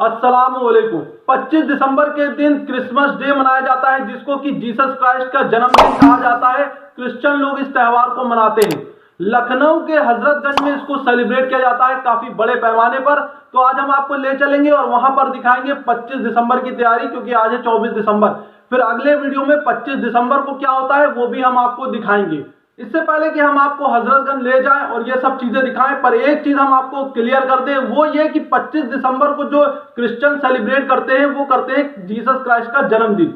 अस्सलामुअलैकुम। 25 दिसंबर के दिन क्रिसमस डे मनाया जाता है, जिसको कि जीसस क्राइस्ट का जन्मदिन कहा जाता है। क्रिश्चियन लोग इस त्योहार को मनाते हैं। लखनऊ के हजरतगंज में इसको सेलिब्रेट किया जाता है काफी बड़े पैमाने पर। तो आज हम आपको ले चलेंगे और वहां पर दिखाएंगे 25 दिसंबर की तैयारी, क्योंकि आज है 24 दिसंबर। फिर अगले वीडियो में 25 दिसंबर को क्या होता है वो भी हम आपको दिखाएंगे। इससे पहले कि हम आपको हजरतगंज ले जाएं और ये सब चीजें दिखाएं, पर एक चीज हम आपको क्लियर कर दें, वो ये कि 25 दिसंबर को जो क्रिश्चियन सेलिब्रेट करते हैं वो करते हैं जीसस क्राइस्ट का जन्मदिन।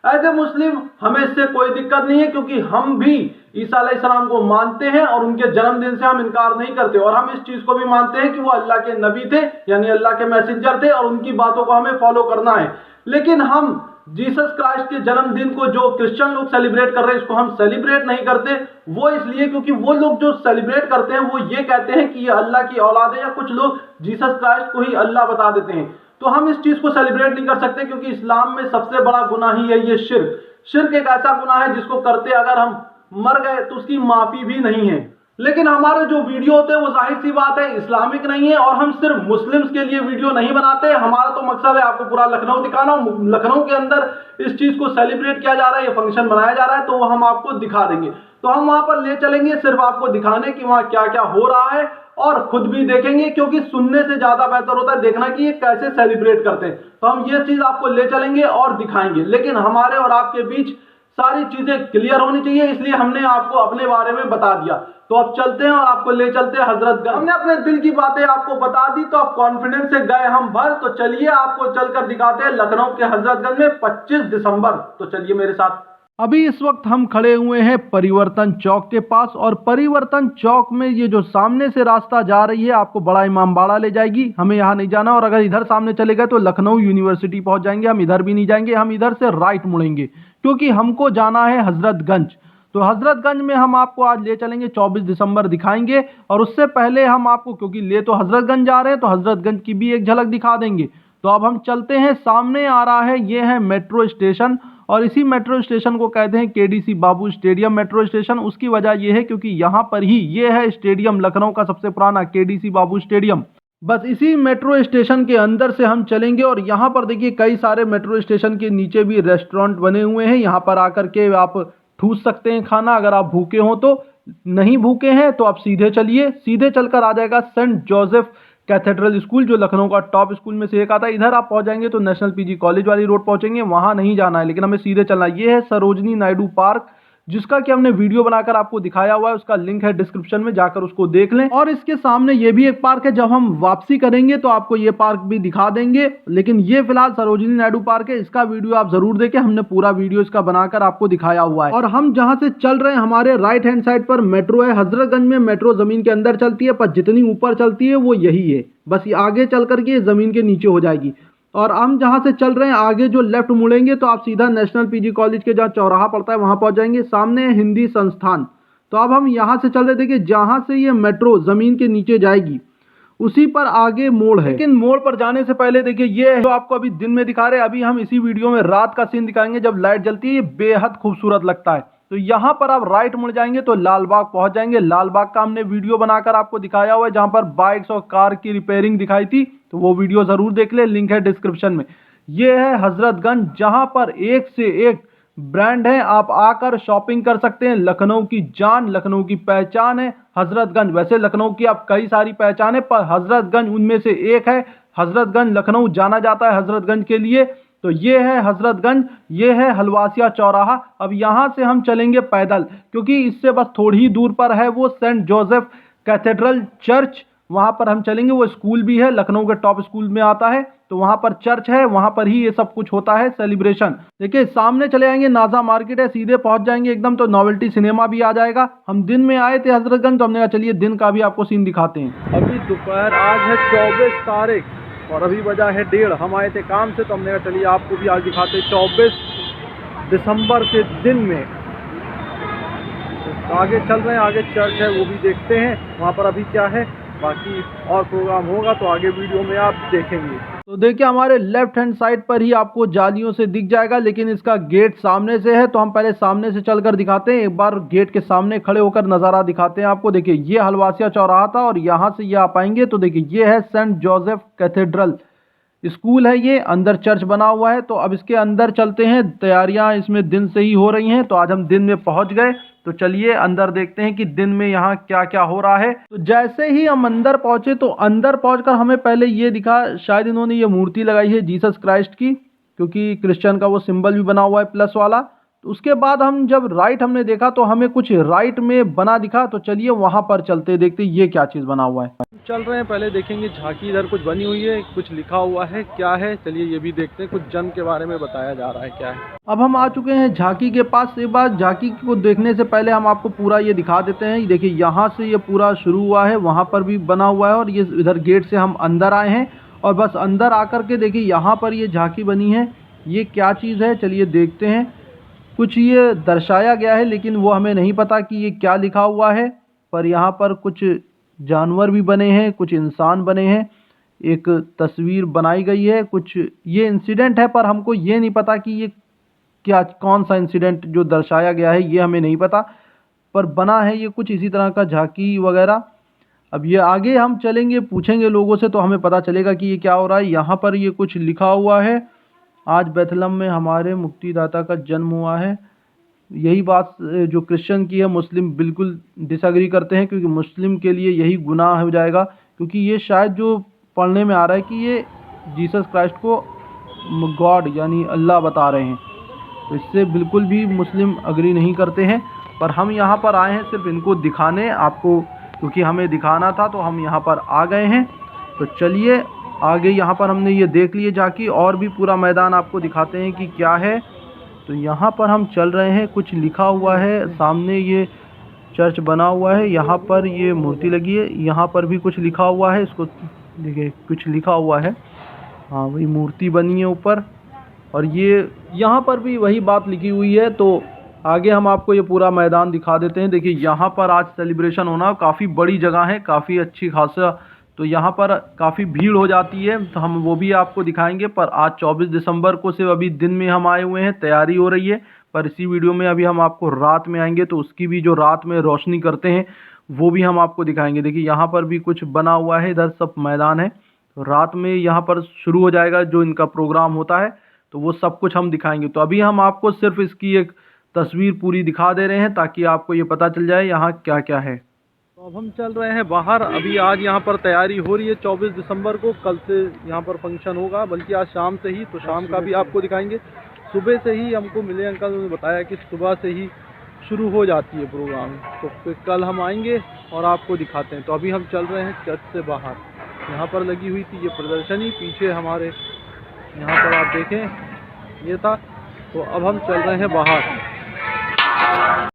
एज ए मुस्लिम हमें इससे कोई दिक्कत नहीं है, क्योंकि हम भी ईसा अलैहिस्सलाम को मानते हैं और उनके जन्मदिन से हम इनकार नहीं करते। और हम इस चीज को भी मानते हैं कि वो अल्लाह के नबी थे, यानी अल्लाह के मैसेंजर थे, और उनकी बातों को हमें फॉलो करना है। लेकिन हम जीसस क्राइस्ट के जन्मदिन को जो क्रिश्चियन लोग सेलिब्रेट कर रहे हैं, इसको हम सेलिब्रेट नहीं करते। वो इसलिए क्योंकि वो लोग जो सेलिब्रेट करते हैं वो ये कहते हैं कि ये अल्लाह की औलाद है, या कुछ लोग जीसस क्राइस्ट को ही अल्लाह बता देते हैं। तो हम इस चीज को सेलिब्रेट नहीं कर सकते, क्योंकि इस्लाम में सबसे बड़ा गुनाह ही है ये शिर्क। शिर्क एक ऐसा गुनाह है जिसको करते अगर हम मर गए तो उसकी माफी भी नहीं है। लेकिन हमारे जो वीडियो होते हैं वो जाहिर सी बात है इस्लामिक नहीं है, और हम सिर्फ मुस्लिम्स के लिए वीडियो नहीं बनाते। हमारा तो मकसद है आपको पूरा लखनऊ दिखाना। लखनऊ के अंदर इस चीज को सेलिब्रेट किया जा रहा है, ये फंक्शन बनाया जा रहा है, तो वो हम आपको दिखा देंगे। तो हम वहां पर ले चलेंगे सिर्फ आपको दिखाने कि वहां क्या क्या हो रहा है, और खुद भी देखेंगे, क्योंकि सुनने से ज्यादा बेहतर होता है देखना कि ये कैसे सेलिब्रेट करते हैं। तो हम ये चीज आपको ले चलेंगे और दिखाएंगे, लेकिन हमारे और आपके बीच सारी चीजें क्लियर होनी चाहिए, इसलिए हमने आपको अपने बारे में बता दिया। तो अब चलते हैं और आपको ले चलते हैं हजरतगंज। हमने अपने दिल की बातें आपको बता दी, तो अब कॉन्फिडेंस से गए हम भर। तो चलिए आपको चलकर दिखाते हैं लखनऊ के हजरतगंज में 25 दिसंबर। तो चलिए मेरे साथ। अभी इस वक्त हम खड़े हुए हैं परिवर्तन चौक के पास, और परिवर्तन चौक में ये जो सामने से रास्ता जा रही है आपको बड़ा इमामबाड़ा ले जाएगी। हमें यहाँ नहीं जाना, और अगर इधर सामने चले गए तो लखनऊ यूनिवर्सिटी पहुंच जाएंगे। हम इधर भी नहीं जाएंगे, हम इधर से राइट मुड़ेंगे, क्योंकि हमको जाना है हजरतगंज। तो हजरतगंज में हम आपको आज ले चलेंगे, 24 दिसंबर दिखाएंगे। और उससे पहले हम आपको, क्योंकि ले तो हजरतगंज जा रहे हैं, तो हजरतगंज की भी एक झलक दिखा देंगे। तो अब हम चलते हैं। सामने आ रहा है, ये है मेट्रो स्टेशन, और इसी मेट्रो स्टेशन को कहते हैं केडीसी बाबू स्टेडियम मेट्रो स्टेशन। उसकी वजह यह है क्योंकि यहाँ पर ही ये है स्टेडियम, लखनऊ का सबसे पुराना केडीसी बाबू स्टेडियम। बस इसी मेट्रो स्टेशन के अंदर से हम चलेंगे, और यहाँ पर देखिए कई सारे मेट्रो स्टेशन के नीचे भी रेस्टोरेंट बने हुए हैं। यहाँ पर आकर के आप ठूस सकते हैं खाना, अगर आप भूखे हो तो। नहीं भूखे हैं तो आप सीधे चलिए, सीधे चलकर आ जाएगा सेंट जोसेफ कैथेड्रल स्कूल, जो लखनऊ का टॉप स्कूल में से एक आता है। इधर आप पहुंच जाएंगे तो नेशनल पीजी कॉलेज वाली रोड पहुंचेंगे, वहां नहीं जाना है, लेकिन हमें सीधे चलना है। ये है सरोजनी नायडू पार्क, जिसका कि हमने वीडियो बनाकर आपको दिखाया हुआ है, उसका लिंक है डिस्क्रिप्शन में, जाकर उसको देख लें। और इसके सामने ये भी एक पार्क है, जब हम वापसी करेंगे तो आपको ये पार्क भी दिखा देंगे। लेकिन ये फिलहाल सरोजनी नायडू पार्क है, इसका वीडियो आप जरूर देखें, हमने पूरा वीडियो इसका बनाकर आपको दिखाया हुआ है। और हम जहां से चल रहे हैं, हमारे राइट हैंड साइड पर मेट्रो है। हजरतगंज में मेट्रो जमीन के अंदर चलती है, पर जितनी ऊपर चलती है वो यही है, बस ये आगे चल करके जमीन के नीचे हो जाएगी। और हम जहां से चल रहे हैं, आगे जो लेफ्ट मुड़ेंगे तो आप सीधा नेशनल पीजी कॉलेज के जहां चौराहा पड़ता है वहां पहुंच जाएंगे। सामने है हिंदी संस्थान। तो अब हम यहां से चल रहे, देखिए जहां से ये मेट्रो जमीन के नीचे जाएगी उसी पर आगे मोड़ है। लेकिन मोड़ पर जाने से पहले देखिए ये जो आपको अभी दिन में दिखा रहे हैं, अभी हम इसी वीडियो में रात का सीन दिखाएंगे जब लाइट जलती है। ये बेहद खूबसूरत लगता है। तो यहाँ पर आप राइट मुड़ जाएंगे तो लालबाग पहुंच जाएंगे। लालबाग का हमने वीडियो बनाकर आपको दिखाया हुआ है, जहां पर बाइक्स और कार की रिपेयरिंग दिखाई थी, तो वो वीडियो जरूर देख ले, लिंक है डिस्क्रिप्शन में। ये है हजरतगंज, जहां पर एक से एक ब्रांड है, आप आकर शॉपिंग कर सकते हैं। लखनऊ की जान, लखनऊ की पहचान है हजरतगंज। वैसे लखनऊ की आप कई सारी पहचान है, पर हजरतगंज उनमें से एक है। हजरतगंज लखनऊ जाना जाता है हजरतगंज के लिए। तो ये है हजरतगंज, ये है हलवासिया चौराहा। अब यहाँ से हम चलेंगे पैदल, क्योंकि इससे बस थोड़ी ही दूर पर है वो सेंट जोसेफ कैथेड्रल चर्च, वहां पर हम चलेंगे। वो स्कूल भी है, लखनऊ के टॉप स्कूल में आता है, तो वहां पर चर्च है, वहां पर ही ये सब कुछ होता है सेलिब्रेशन। देखिए सामने चले आएंगे, नाजा मार्केट है, सीधे पहुंच जाएंगे एकदम, तो नोवेल्टी सिनेमा भी आ जाएगा। हम दिन में आए थे हजरतगंज, तो हमने कहा चलिए दिन का भी आपको सीन दिखाते हैं। अभी दोपहर, आज है 24 तारीख और अभी बजा है 1:30। हम आए थे काम से, तो हमने कहा चलिए आपको भी आज दिखाते 24 दिसंबर के दिन में। तो आगे चल रहे हैं, आगे चर्च है वो भी देखते हैं वहाँ पर अभी क्या है। बाकी और प्रोग्राम होगा तो आगे वीडियो में आप देखेंगे। तो देखिए हमारे लेफ्ट हैंड साइड पर ही आपको जालियों से दिख जाएगा, लेकिन इसका गेट सामने से है, तो हम पहले सामने से चलकर दिखाते हैं। एक बार गेट के सामने खड़े होकर नज़ारा दिखाते हैं आपको। देखिए ये हलवासिया चौराहा था, और यहाँ से ये आप आएंगे तो देखिए ये है सेंट जोसेफ कैथेड्रल स्कूल है ये, अंदर चर्च बना हुआ है। तो अब इसके अंदर चलते हैं, तैयारियां इसमें दिन से ही हो रही हैं। तो आज हम दिन में पहुंच गए, तो चलिए अंदर देखते हैं कि दिन में यहाँ क्या क्या हो रहा है। तो जैसे ही हम अंदर पहुंचे तो अंदर पहुंचकर हमें पहले ये दिखा, शायद इन्होंने ये मूर्ति लगाई है जीसस क्राइस्ट की, क्योंकि क्रिश्चियन का वो सिंबल भी बना हुआ है प्लस वाला। तो उसके बाद हम जब राइट हमने देखा तो हमें कुछ राइट में बना दिखा, तो चलिए वहां पर चलते देखते ये क्या चीज़ बना हुआ है। चल रहे हैं, पहले देखेंगे झांकी, इधर कुछ बनी हुई है, कुछ लिखा हुआ है, क्या है चलिए ये भी देखते हैं। कुछ जन्म के बारे में बताया जा रहा है क्या है। अब हम आ चुके हैं झांकी के पास। एक बार झांकी को देखने से पहले हम आपको पूरा ये दिखा देते हैं। देखिए यहाँ से ये पूरा शुरू हुआ है, वहाँ पर भी बना हुआ है, और ये इधर गेट से हम अंदर आए हैं। और बस अंदर आकर के देखिए यहाँ पर ये झांकी बनी है, ये क्या चीज़ है चलिए देखते हैं। कुछ ये दर्शाया गया है, लेकिन वो हमें नहीं पता कि ये क्या लिखा हुआ है। पर यहाँ पर कुछ जानवर भी बने हैं, कुछ इंसान बने हैं, एक तस्वीर बनाई गई है, कुछ ये इंसिडेंट है, पर हमको ये नहीं पता कि ये क्या, कौन सा इंसिडेंट जो दर्शाया गया है ये हमें नहीं पता। पर बना है ये कुछ इसी तरह का झांकी वगैरह। अब ये आगे हम चलेंगे, पूछेंगे लोगों से, तो हमें पता चलेगा कि ये क्या हो रहा है। यहाँ पर ये कुछ लिखा हुआ है, आज बेथलेहम में हमारे मुक्तिदाता का जन्म हुआ है। यही बात जो क्रिश्चियन की है, मुस्लिम बिल्कुल डिसएग्री करते हैं, क्योंकि मुस्लिम के लिए यही गुनाह हो जाएगा। क्योंकि ये शायद जो पढ़ने में आ रहा है कि ये जीसस क्राइस्ट को गॉड यानी अल्लाह बता रहे हैं, तो इससे बिल्कुल भी मुस्लिम अग्री नहीं करते हैं। पर हम यहाँ पर आए हैं सिर्फ इनको दिखाने आपको, क्योंकि हमें दिखाना था, तो हम यहाँ पर आ गए हैं। तो चलिए आगे, यहाँ पर हमने ये देख लिए जाके, और भी पूरा मैदान आपको दिखाते हैं कि क्या है। तो यहाँ पर हम चल रहे हैं, कुछ लिखा हुआ है, सामने ये चर्च बना हुआ है, यहाँ पर ये मूर्ति लगी है, यहाँ पर भी कुछ लिखा हुआ है, इसको देखिए कुछ लिखा हुआ है, हाँ वही मूर्ति बनी है ऊपर, और ये यहाँ पर भी वही बात लिखी हुई है। तो आगे हम आपको ये पूरा मैदान दिखा देते हैं। देखिए यहाँ पर आज सेलिब्रेशन होना, काफ़ी बड़ी जगह है, काफ़ी अच्छी खासा, तो यहाँ पर काफ़ी भीड़ हो जाती है, तो हम वो भी आपको दिखाएंगे। पर आज 24 दिसंबर को सिर्फ अभी दिन में हम आए हुए हैं, तैयारी हो रही है। पर इसी वीडियो में अभी हम आपको रात में आएंगे, तो उसकी भी जो रात में रोशनी करते हैं वो भी हम आपको दिखाएंगे। देखिए यहाँ पर भी कुछ बना हुआ है, इधर सब मैदान है, तो रात में यहाँ पर शुरू हो जाएगा जो इनका प्रोग्राम होता है, तो वो सब कुछ हम दिखाएंगे। तो अभी हम आपको सिर्फ इसकी एक तस्वीर पूरी दिखा दे रहे हैं, ताकि आपको ये पता चल जाए यहाँ क्या क्या है। तो अब हम चल रहे हैं बाहर। अभी आज यहाँ पर तैयारी हो रही है 24 दिसंबर को, कल से यहाँ पर फंक्शन होगा, बल्कि आज शाम से ही, तो शाम का भी आपको दिखाएंगे। सुबह से ही हमको मिले अंकल, उन्होंने बताया कि सुबह से ही शुरू हो जाती है प्रोग्राम, तो फिर कल हम आएंगे और आपको दिखाते हैं। तो अभी हम चल रहे हैं चर्च से बाहर, यहाँ पर लगी हुई थी ये प्रदर्शनी, पीछे हमारे यहाँ पर आप देखें ये था। तो अब हम चल रहे हैं बाहर।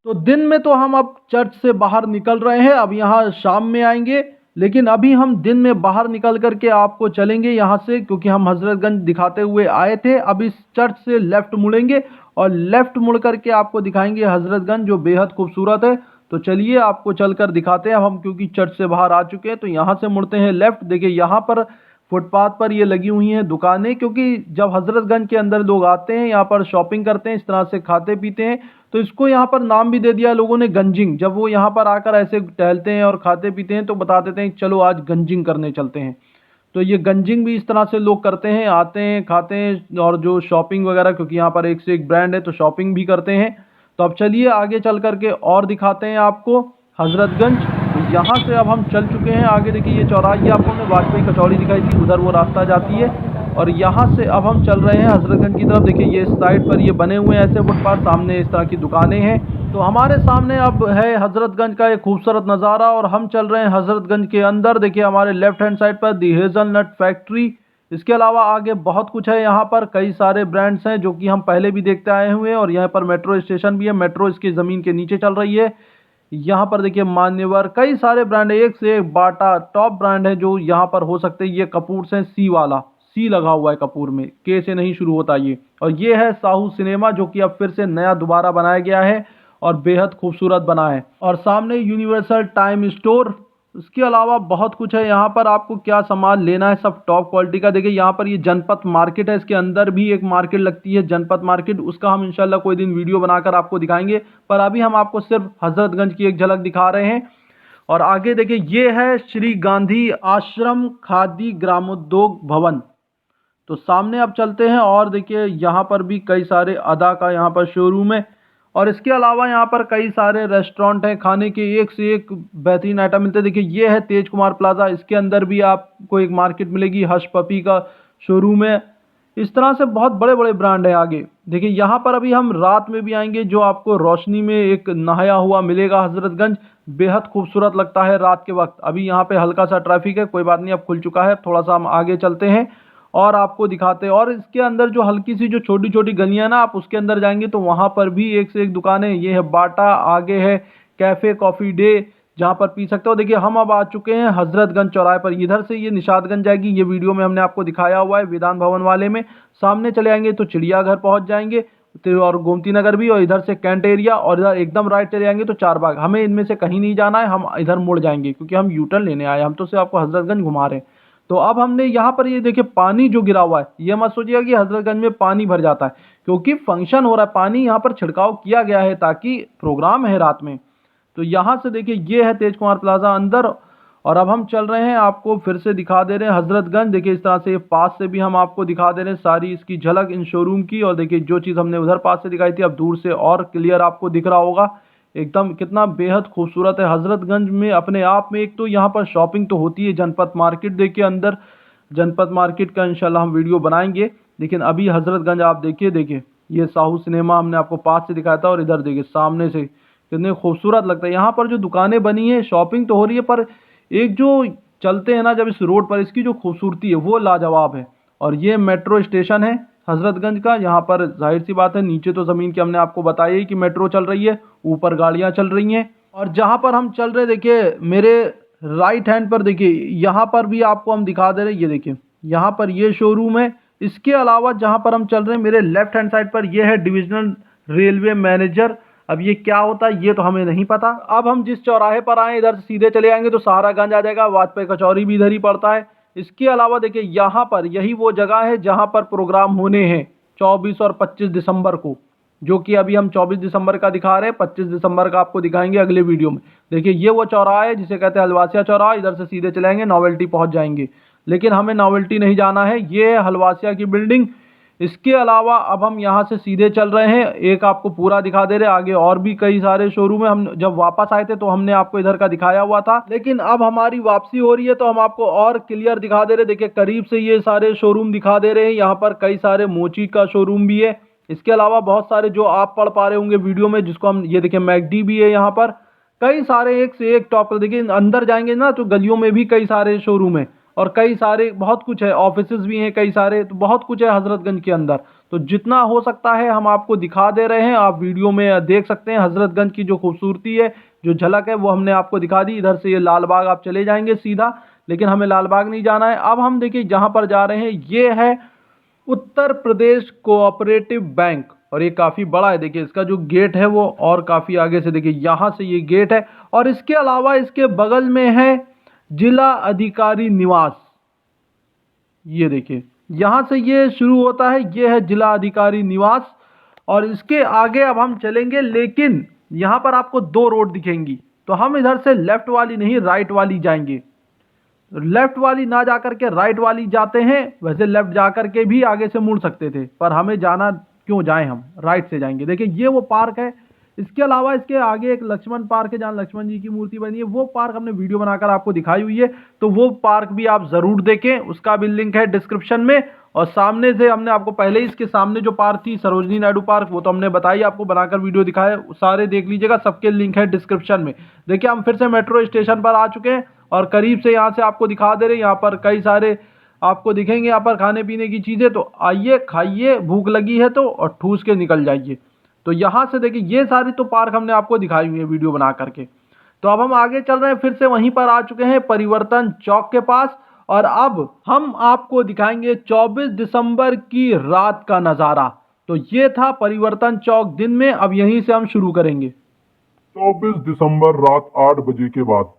तो दिन में तो हम अब चर्च से बाहर निकल रहे हैं, अब यहाँ शाम में आएंगे, लेकिन अभी हम दिन में बाहर निकल करके आपको चलेंगे यहाँ से, क्योंकि हम हजरतगंज दिखाते हुए आए थे। अब इस चर्च से लेफ्ट मुड़ेंगे और लेफ्ट मुड़ करके आपको दिखाएंगे हजरतगंज, जो बेहद खूबसूरत है। तो चलिए आपको चलकर दिखाते हैं। अब हम क्योंकि चर्च से बाहर आ चुके हैं, तो यहाँ से मुड़ते हैं लेफ्ट। देखिए यहाँ पर फुटपाथ पर ये लगी हुई हैं दुकानें, क्योंकि जब हजरतगंज के अंदर लोग आते हैं यहाँ पर शॉपिंग करते हैं, इस तरह से खाते पीते हैं, तो इसको यहाँ पर नाम भी दे दिया लोगों ने गंजिंग। जब वो यहाँ पर आकर ऐसे टहलते हैं और खाते पीते हैं, तो बता देते हैं चलो आज गंजिंग करने चलते हैं। तो ये गंजिंग भी इस तरह से लोग करते हैं, आते हैं खाते हैं, और जो शॉपिंग वगैरह, क्योंकि यहाँ पर एक से एक ब्रांड है, तो शॉपिंग भी करते हैं। तो अब चलिए आगे चल करके और दिखाते हैं आपको हजरतगंज। तो यहाँ से अब हम चल चुके हैं आगे। देखिए ये चौराहा, आपको हमने वाजपेयी कचौड़ी दिखाई थी, उधर वो रास्ता जाती है, और यहाँ से अब हम चल रहे हैं हजरतगंज की तरफ। देखिए ये इस साइड पर ये बने हुए हैं ऐसे फुटपाथ, सामने इस तरह की दुकानें हैं। तो हमारे सामने अब है हजरतगंज का एक खूबसूरत नज़ारा, और हम चल रहे हैं हजरतगंज के अंदर। देखिए हमारे लेफ्ट हैंड साइड पर दी हेज़लनट फैक्ट्री, इसके अलावा आगे बहुत कुछ है। यहाँ पर कई सारे ब्रांड्स हैं जो कि हम पहले भी देखते आए हुए हैं, और यहाँ पर मेट्रो स्टेशन भी है, मेट्रो इसकी ज़मीन के नीचे चल रही है। यहाँ पर देखिए मान्यवर, कई सारे ब्रांड है, एक से एक बाटा टॉप ब्रांड है जो यहाँ पर हो सकते हैं। ये कपूर से सी वाला, सी लगा हुआ है कपूर में, के से नहीं शुरू होता ये। और ये है साहू सिनेमा, जो कि अब फिर से नया दोबारा बनाया गया है और बेहद खूबसूरत बना है। और सामने यूनिवर्सल टाइम स्टोर, इसके अलावा बहुत कुछ है। यहाँ पर आपको क्या सामान लेना है सब टॉप क्वालिटी का। देखिए यहाँ पर ये जनपद मार्केट है, इसके अंदर भी एक मार्केट लगती है जनपद मार्केट, उसका हम इंशाल्लाह कोई दिन वीडियो बनाकर आपको दिखाएंगे। पर अभी हम आपको सिर्फ हजरतगंज की एक झलक दिखा रहे हैं। और आगे देखिए ये है श्री गांधी आश्रम खादी ग्रामोद्योग भवन। तो सामने आप चलते हैं और देखिए यहाँ पर भी कई सारे अदा का यहाँ पर शोरूम है और इसके अलावा यहाँ पर कई सारे रेस्टोरेंट हैं, खाने के एक से एक बेहतरीन आइटम मिलते हैं। देखिए ये है तेज कुमार प्लाजा, इसके अंदर भी आपको एक मार्केट मिलेगी, हर्ष पपी का शोरूम है। इस तरह से बहुत बड़े बड़े ब्रांड हैं आगे। देखिए यहाँ पर अभी हम रात में भी आएंगे, जो आपको रोशनी में एक नहाया हुआ मिलेगा हजरतगंज, बेहद खूबसूरत लगता है रात के वक्त। अभी यहाँ पे हल्का सा ट्रैफिक है, कोई बात नहीं, अब खुल चुका है। थोड़ा सा हम आगे चलते हैं और आपको दिखाते हैं। और इसके अंदर जो हल्की सी जो छोटी छोटी गलियां ना, आप उसके अंदर जाएंगे तो वहाँ पर भी एक से एक दुकानें। ये है बाटा, आगे है कैफ़े कॉफ़ी डे, जहाँ पर पी सकते हो। देखिए हम अब आ चुके हैं हजरतगंज चौराहे पर। इधर से ये निशादगंज जाएगी, ये वीडियो में हमने आपको दिखाया हुआ है वेदांत भवन वाले में। सामने चले आएंगे तो चिड़ियाघर पहुँच जाएंगे और गोमती नगर भी, और इधर से कैंट एरिया, और इधर एकदम राइट चले जाएंगे तो चारबाग। हमें इनमें से कहीं नहीं जाना है, हम इधर मुड़ जाएंगे क्योंकि हम यूटर्न लेने आए, हम तो सिर्फ आपको हजरतगंज घुमा रहे हैं। तो अब हमने यहाँ पर ये देखिए पानी जो गिरा हुआ है, ये मत सोचिएगा कि हजरतगंज में पानी भर जाता है, क्योंकि फंक्शन हो रहा है, पानी यहाँ पर छिड़काव किया गया है ताकि प्रोग्राम है रात में। तो यहाँ से देखिए ये है तेज कुमार प्लाजा अंदर, और अब हम चल रहे हैं, आपको फिर से दिखा दे रहे हैं हजरतगंज। देखिए इस तरह से पास से भी हम आपको दिखा दे रहे हैं सारी इसकी झलक इन शोरूम की। और देखिए जो चीज़ हमने उधर पास से दिखाई थी अब दूर से और क्लियर आपको दिख रहा होगा एकदम, कितना बेहद खूबसूरत है हजरतगंज में अपने आप में। एक तो यहाँ पर शॉपिंग तो होती है, जनपद मार्केट देखिए अंदर, जनपद मार्केट का इंशाल्लाह हम वीडियो बनाएंगे। लेकिन अभी हजरतगंज आप देखिए ये साहू सिनेमा हमने आपको पास से दिखाया था, और इधर देखिए सामने से कितने खूबसूरत लगता है। यहाँ पर जो दुकानें बनी है, शॉपिंग तो हो रही है, पर एक जो चलते हैं ना जब इस रोड पर, इसकी जो खूबसूरती है वो लाजवाब है। और ये मेट्रो स्टेशन है हजरतगंज का। यहाँ पर जाहिर सी बात है नीचे तो ज़मीन की हमने आपको बताया ही कि मेट्रो चल रही है, ऊपर गाड़ियाँ चल रही हैं। और जहाँ पर हम चल रहे देखिए मेरे राइट हैंड पर, देखिए यहाँ पर भी आपको हम दिखा दे रहे हैं, ये देखिए यहाँ पर ये शोरूम है। इसके अलावा जहाँ पर हम चल रहे हैं मेरे लेफ्ट हैंड साइड पर, ये है डिविजनल रेलवे मैनेजर। अब ये क्या होता है ये तो हमें नहीं पता। अब हम जिस चौराहे पर आए इधर से सीधे चले आएंगे तो सहारागंज आ जाएगा, वाजपेयी कचौरी भी इधर ही पड़ता है। इसके अलावा देखिए यहाँ पर यही वो जगह है जहाँ पर प्रोग्राम होने हैं 24 और 25 दिसंबर को, जो कि अभी हम 24 दिसंबर का दिखा रहे हैं, 25 दिसंबर का आपको दिखाएंगे अगले वीडियो में। देखिए ये वो चौराहा है जिसे कहते हैं हलवासिया चौराहा। इधर से सीधे चलेंगे नोवेल्टी पहुंच जाएंगे, लेकिन हमें नोवेल्टी नहीं जाना है, ये है हलवासिया की बिल्डिंग। इसके अलावा अब हम यहाँ से सीधे चल रहे हैं, एक आपको पूरा दिखा दे रहे हैं, आगे और भी कई सारे शोरूम है। हम जब वापस आए थे तो हमने आपको इधर का दिखाया हुआ था, लेकिन अब हमारी वापसी हो रही है तो हम आपको और क्लियर दिखा दे रहे हैं। देखिए करीब से ये सारे शोरूम दिखा दे रहे हैं। यहाँ पर कई सारे मोची का शोरूम भी है। इसके अलावा बहुत सारे जो आप पढ़ पा रहे होंगे वीडियो में, जिसको हम, ये देखिए मैकडी भी है यहाँ पर, कई सारे एक से एक टॉप पर। देखिए अंदर जाएंगे ना तो गलियों में भी कई सारे शोरूम है और कई सारे बहुत कुछ है, ऑफिसेज भी हैं कई सारे, तो बहुत कुछ है हजरतगंज के अंदर। तो जितना हो सकता है हम आपको दिखा दे रहे हैं, आप वीडियो में देख सकते हैं। हजरतगंज की जो खूबसूरती है, जो झलक है, वो हमने आपको दिखा दी। इधर से ये लालबाग आप चले जाएंगे सीधा, लेकिन हमें लालबाग नहीं जाना है। अब हम देखिए जहाँ पर जा रहे हैं ये है उत्तर प्रदेश कोऑपरेटिव बैंक, और ये काफ़ी बड़ा है। देखिए इसका जो गेट है वो और काफ़ी आगे से, देखिए यहाँ से ये गेट है। और इसके अलावा इसके बगल में है जिला अधिकारी निवास। ये देखिए यहाँ से ये शुरू होता है, ये है जिला अधिकारी निवास। और इसके आगे अब हम चलेंगे, लेकिन यहाँ पर आपको दो रोड दिखेंगी, तो हम इधर से लेफ्ट वाली नहीं राइट वाली जाएंगे। लेफ्ट वाली ना जाकर के राइट वाली जाते हैं। वैसे लेफ्ट जाकर के भी आगे से मुड़ सकते थे, पर हमें जाना क्यों जाएं, हम राइट से जाएंगे। देखिए ये वो पार्क है। इसके अलावा इसके आगे एक लक्ष्मण पार्क है जहाँ लक्ष्मण जी की मूर्ति बनी है। वो पार्क हमने वीडियो बनाकर आपको दिखाई हुई है, तो वो पार्क भी आप ज़रूर देखें, उसका भी लिंक है डिस्क्रिप्शन में। और सामने से हमने आपको पहले ही इसके सामने जो पार्क थी सरोजनी नायडू पार्क, वो तो हमने बताई आपको, बनाकर वीडियो दिखाया, सारे देख लीजिएगा, सबके लिंक है डिस्क्रिप्शन में। देखिए हम फिर से मेट्रो स्टेशन पर आ चुके हैं और करीब से यहाँ से आपको दिखा दे रहे हैं। यहाँ पर कई सारे आपको दिखेंगे यहाँ पर खाने पीने की चीज़ें, तो आइए खाइए, भूख लगी है तो, और ठूस के निकल जाइए। तो यहाँ से देखिए ये सारी तो पार्क हमने आपको दिखाई हुई है वीडियो बना करके। तो अब हम आगे चल रहे हैं, फिर से वहीं पर आ चुके हैं परिवर्तन चौक के पास, और अब हम आपको दिखाएंगे 24 दिसंबर की रात का नज़ारा। तो ये था परिवर्तन चौक दिन में, अब यहीं से हम शुरू करेंगे। 24 दिसंबर रात 8 बजे के बाद।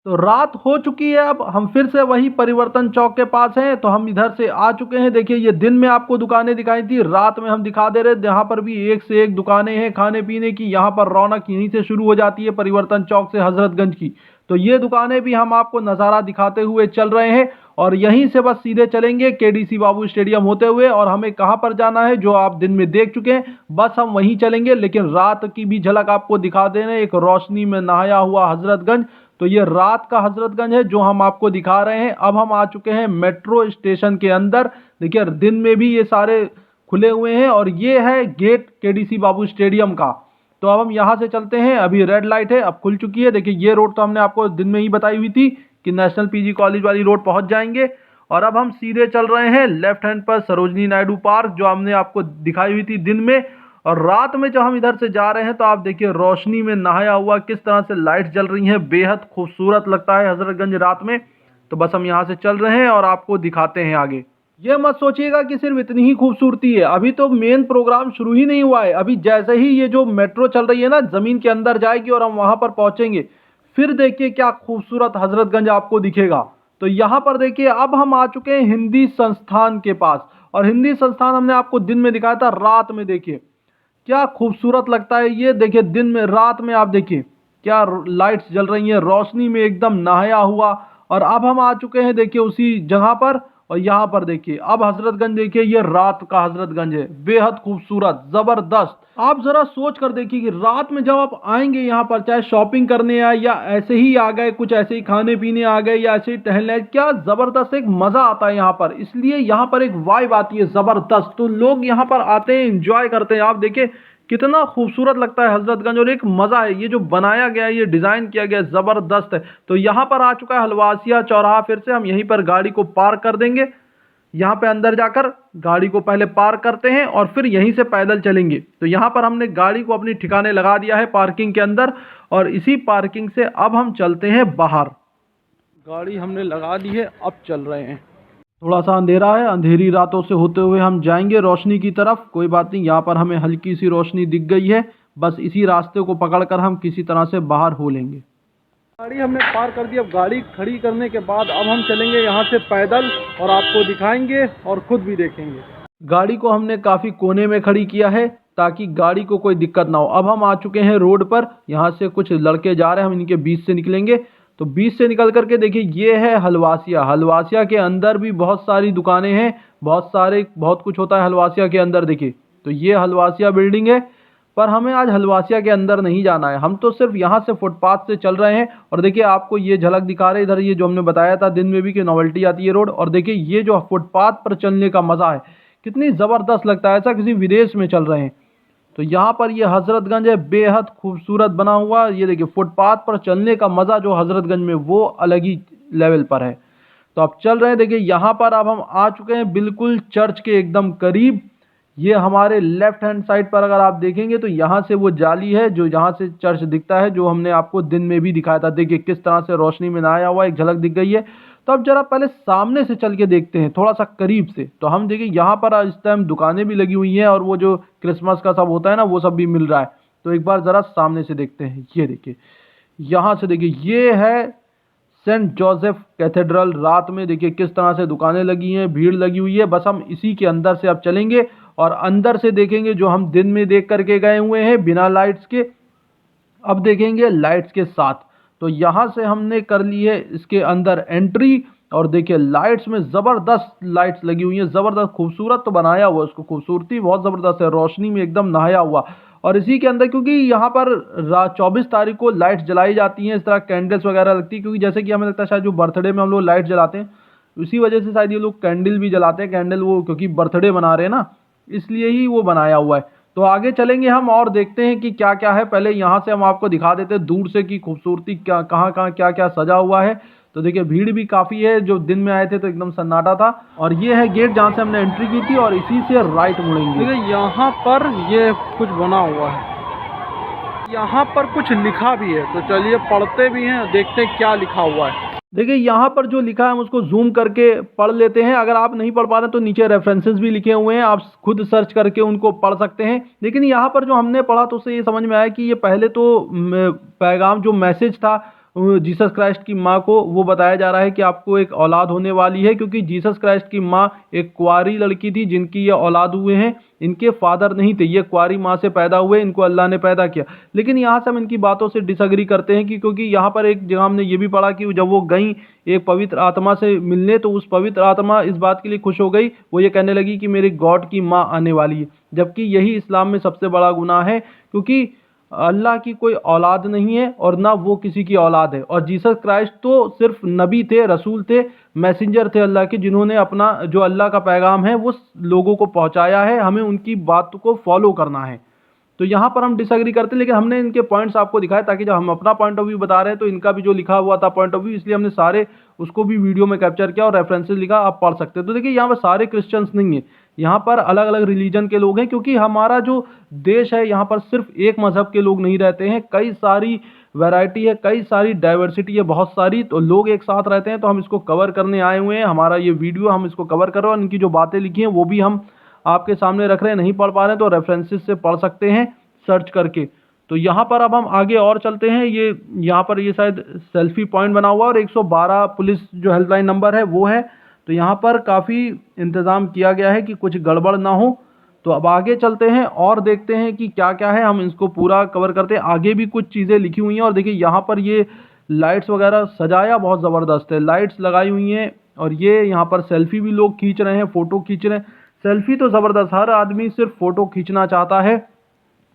तो रात हो चुकी है, अब हम फिर से वही परिवर्तन चौक के पास हैं। तो हम इधर से आ चुके हैं। देखिए ये दिन में आपको दुकानें दिखाई थी, रात में हम दिखा दे रहे हैं। यहाँ पर भी एक से एक दुकानें हैं खाने पीने की। यहाँ पर रौनक यहीं से शुरू हो जाती है परिवर्तन चौक से हजरतगंज की। तो ये दुकानें भी हम आपको नज़ारा दिखाते हुए चल रहे हैं। और यहीं से बस सीधे चलेंगे केडीसी बाबू स्टेडियम होते हुए, और हमें कहां पर जाना है जो आप दिन में देख चुके हैं, बस हम वहीं चलेंगे। लेकिन रात की भी झलक आपको दिखा देने, एक रोशनी में नहाया हुआ हजरतगंज। तो ये रात का हजरतगंज है जो हम आपको दिखा रहे हैं। अब हम आ चुके हैं मेट्रो स्टेशन के अंदर। देखिए दिन में भी ये सारे खुले हुए हैं, और ये है गेट केडीसी बाबू स्टेडियम का। तो अब हम यहाँ से चलते हैं, अभी रेड लाइट है, अब खुल चुकी है। देखिए ये रोड तो हमने आपको दिन में ही बताई हुई थी कि नेशनल पीजी कॉलेज वाली रोड पहुंच जाएंगे। और अब हम सीधे चल रहे हैं लेफ्ट हैंड पर सरोजनी नायडू पार्क, जो हमने आपको दिखाई हुई थी दिन में। और रात में जब हम इधर से जा रहे हैं तो आप देखिए रोशनी में नहाया हुआ किस तरह से लाइट जल रही हैं, बेहद खूबसूरत लगता है हजरतगंज रात में। तो बस हम यहाँ से चल रहे हैं और आपको दिखाते हैं आगे। ये मत सोचिएगा कि सिर्फ इतनी ही खूबसूरती है, अभी तो मेन प्रोग्राम शुरू ही नहीं हुआ है। अभी जैसे ही ये जो मेट्रो चल रही है ना, जमीन के अंदर जाएगी और हम वहां पर पहुंचेंगे, फिर देखिए क्या खूबसूरत हजरतगंज आपको दिखेगा। तो यहाँ पर देखिए अब हम आ चुके हैं हिंदी संस्थान के पास, और हिंदी संस्थान हमने आपको दिन में दिखाया था। रात में देखिए क्या खूबसूरत लगता है ये। देखिए दिन में, रात में आप देखिए क्या लाइट्स जल रही हैं, रोशनी में एकदम नहाया हुआ। और अब हम आ चुके हैं देखिए उसी जगह पर, और यहाँ पर देखिए अब हजरतगंज देखिए, ये रात का हजरतगंज है, बेहद खूबसूरत, जबरदस्त। आप जरा सोच कर देखिए कि रात में जब आप आएंगे यहाँ पर, चाहे शॉपिंग करने आए या ऐसे ही आ गए, कुछ ऐसे ही खाने पीने आ गए या ऐसे ही टहलने, क्या जबरदस्त एक मजा आता है यहाँ पर। इसलिए यहाँ पर एक वाइब आती है जबरदस्त, तो लोग यहाँ पर आते हैं, एंजॉय करते हैं। आप देखिए कितना खूबसूरत लगता है हजरतगंज, और एक मजा है, ये जो बनाया गया है, ये डिजाइन किया गया है, जबरदस्त है। तो यहाँ पर आ चुका है हलवासिया चौराहा। फिर से हम यहीं पर गाड़ी को पार्क कर देंगे। यहाँ पे अंदर जाकर गाड़ी को पहले पार्क करते हैं और फिर यहीं से पैदल चलेंगे। तो यहाँ पर हमने गाड़ी को अपनी ठिकाने लगा दिया है पार्किंग के अंदर, और इसी पार्किंग से अब हम चलते हैं बाहर। गाड़ी हमने लगा दी है, अब चल रहे हैं। थोड़ा सा अंधेरा है, अंधेरी रातों से होते हुए हम जाएंगे रोशनी की तरफ। कोई बात नहीं, यहाँ पर हमें हल्की सी रोशनी दिख गई है, बस इसी रास्ते को पकड़कर हम किसी तरह से बाहर हो लेंगे। गाड़ी हमने पार कर दी। अब गाड़ी खड़ी करने के बाद अब हम चलेंगे यहाँ से पैदल, और आपको दिखाएंगे और खुद भी देखेंगे। गाड़ी को हमने काफ़ी कोने में खड़ी किया है ताकि गाड़ी को कोई दिक्कत ना हो। अब हम आ चुके हैं रोड पर, यहाँ से कुछ लड़के जा रहे हैं, हम इनके बीच से निकलेंगे। तो बीच से निकल करके देखिए ये है हलवासिया। हलवासिया के अंदर भी बहुत सारी दुकानें हैं, बहुत कुछ होता है हलवासिया के अंदर। देखिए तो ये हलवासिया बिल्डिंग है, पर हमें आज हलवासिया के अंदर नहीं जाना है, हम तो सिर्फ यहाँ से फुटपाथ से चल रहे हैं। और देखिए आपको ये झलक दिखा रहे इधर, ये जो हमने बताया था दिन में भी कि नोवेल्टी आती है रोड। और देखिए ये जो फुटपाथ पर चलने का मज़ा है, कितनी ज़बरदस्त लगता है, ऐसा किसी विदेश में चल रहे हैं। तो यहाँ पर ये हजरतगंज है, बेहद खूबसूरत बना हुआ। ये देखिए फुटपाथ पर चलने का मज़ा जो हजरतगंज में, वो अलग ही लेवल पर है। तो अब चल रहे हैं। देखिए यहाँ पर अब हम आ चुके हैं बिल्कुल चर्च के एकदम करीब। ये हमारे लेफ्ट हैंड साइड पर अगर आप देखेंगे तो यहाँ से वो जाली है जो यहाँ से चर्च दिखता है, जो हमने आपको दिन में भी दिखाया था। देखिए किस तरह से रोशनी में नहाया हुआ, एक झलक दिख गई है। तो अब जरा पहले सामने से चल के देखते हैं थोड़ा सा करीब से। तो हम देखिए यहाँ पर इस टाइम दुकानें भी लगी हुई हैं, और वो जो क्रिसमस का सब होता है ना, वो सब भी मिल रहा है। तो एक बार ज़रा सामने से देखते हैं। ये देखिए यहाँ से देखिए ये है सेंट जोसेफ कैथेड्रल। रात में देखिए किस तरह से दुकानें लगी हैं, भीड़ लगी हुई है। बस हम इसी के अंदर से अब चलेंगे और अंदर से देखेंगे जो हम दिन में देख करके गए हुए हैं बिना लाइट्स के, अब देखेंगे लाइट्स के साथ। तो यहाँ से हमने कर ली है इसके अंदर एंट्री, और देखिए लाइट्स में ज़बरदस्त लाइट्स लगी हुई हैं, ज़बरदस्त खूबसूरत तो बनाया हुआ है, उसको खूबसूरती बहुत ज़बरदस्त है, रोशनी में एकदम नहाया हुआ। और इसी के अंदर क्योंकि यहाँ पर 24 तारीख को लाइट्स जलाई जाती हैं, इस तरह कैंडल्स वगैरह लगती है, क्योंकि जैसे कि हमें लगता है शायद जो बर्थडे में हम लोग लाइट जलाते हैं, उसी वजह से शायद ये लोग कैंडल भी जलाते हैं। कैंडल वो क्योंकि बर्थडे मना रहे हैं ना, इसलिए ही वो बनाया हुआ है। तो आगे चलेंगे हम और देखते हैं कि क्या क्या है। पहले यहाँ से हम आपको दिखा देते हैं दूर से कि खूबसूरती क्या, कहाँ कहाँ क्या क्या सजा हुआ है। तो देखिए भीड़ भी काफ़ी है, जो दिन में आए थे तो एकदम सन्नाटा था। और ये है गेट जहाँ से हमने एंट्री की थी, और इसी से राइट मुड़ेंगे। देखिए यहाँ पर ये कुछ बना हुआ है, यहाँ पर कुछ लिखा भी है, तो चलिए पढ़ते भी हैं, देखते हैं क्या लिखा हुआ है। देखिए यहाँ पर जो लिखा है हम उसको जूम करके पढ़ लेते हैं। अगर आप नहीं पढ़ पा रहे तो नीचे रेफरेंसेस भी लिखे हुए हैं, आप खुद सर्च करके उनको पढ़ सकते हैं। लेकिन यहाँ पर जो हमने पढ़ा तो उससे ये समझ में आया कि ये पहले तो पैगाम जो मैसेज था जीसस क्राइस्ट की माँ को, वो बताया जा रहा है कि आपको एक औलाद होने वाली है, क्योंकि जीसस क्राइस्ट की माँ एक कुंवारी लड़की थी जिनकी ये औलाद हुए हैं, इनके फादर नहीं थे, ये कुंवारी माँ से पैदा हुए, इनको अल्लाह ने पैदा किया। लेकिन यहाँ से हम इनकी बातों से डिसएग्री करते हैं कि क्योंकि यहाँ पर एक जगह हमने ये भी पढ़ा कि जब वो गई एक पवित्र आत्मा से मिलने, तो उस पवित्र आत्मा इस बात के लिए खुश हो गई, वो ये कहने लगी कि मेरे गॉड की माँ आने वाली है। जबकि यही इस्लाम में सबसे बड़ा गुनाह है, क्योंकि अल्लाह की कोई औलाद नहीं है और ना वो किसी की औलाद है। और जीसस क्राइस्ट तो सिर्फ नबी थे, रसूल थे, मैसेंजर थे अल्लाह के, जिन्होंने अपना जो अल्लाह का पैगाम है वो लोगों को पहुंचाया है। हमें उनकी बात को फॉलो करना है। तो यहाँ पर हम डिसएग्री करते हैं, लेकिन हमने इनके पॉइंट्स आपको दिखाए ताकि जब हम अपना पॉइंट ऑफ व्यू बता रहे हैं तो इनका भी जो लिखा हुआ था पॉइंट ऑफ व्यू, इसलिए हमने सारे उसको भी वीडियो में कैप्चर किया और रेफरेंसेस लिखा, आप पढ़ सकते हैं। तो देखिए यहाँ पर सारे क्रिश्चियंस नहीं है, यहाँ पर अलग अलग रिलीजन के लोग हैं, क्योंकि हमारा जो देश है यहाँ पर सिर्फ एक मजहब के लोग नहीं रहते हैं, कई सारी वैरायटी है, कई सारी डाइवर्सिटी है, बहुत सारी तो लोग एक साथ रहते हैं। तो हम इसको कवर करने आए हुए हैं, हमारा ये वीडियो हम इसको कवर कर रहे हैं और इनकी जो बातें लिखी हैं वो भी हम आपके सामने रख रहे हैं। नहीं पढ़ पा रहे हैं तो रेफरेंसेस से पढ़ सकते हैं सर्च करके। तो यहाँ पर अब हम आगे और चलते हैं। ये यहाँ पर ये शायद सेल्फी पॉइंट बना हुआ और 112 पुलिस जो हेल्पलाइन नंबर है वो है। तो यहाँ पर काफ़ी इंतज़ाम किया गया है कि कुछ गड़बड़ ना हो। तो अब आगे चलते हैं और देखते हैं कि क्या क्या है, हम इसको पूरा कवर करते हैं। आगे भी कुछ चीज़ें लिखी हुई हैं और देखिए यहाँ पर ये लाइट्स वगैरह सजाया बहुत ज़बरदस्त है, लाइट्स लगाई हुई हैं और ये यहाँ पर सेल्फी भी लोग खींच रहे हैं, फ़ोटो खींच रहे हैं। सेल्फी तो ज़बरदस्त, हर आदमी सिर्फ फ़ोटो खींचना चाहता है,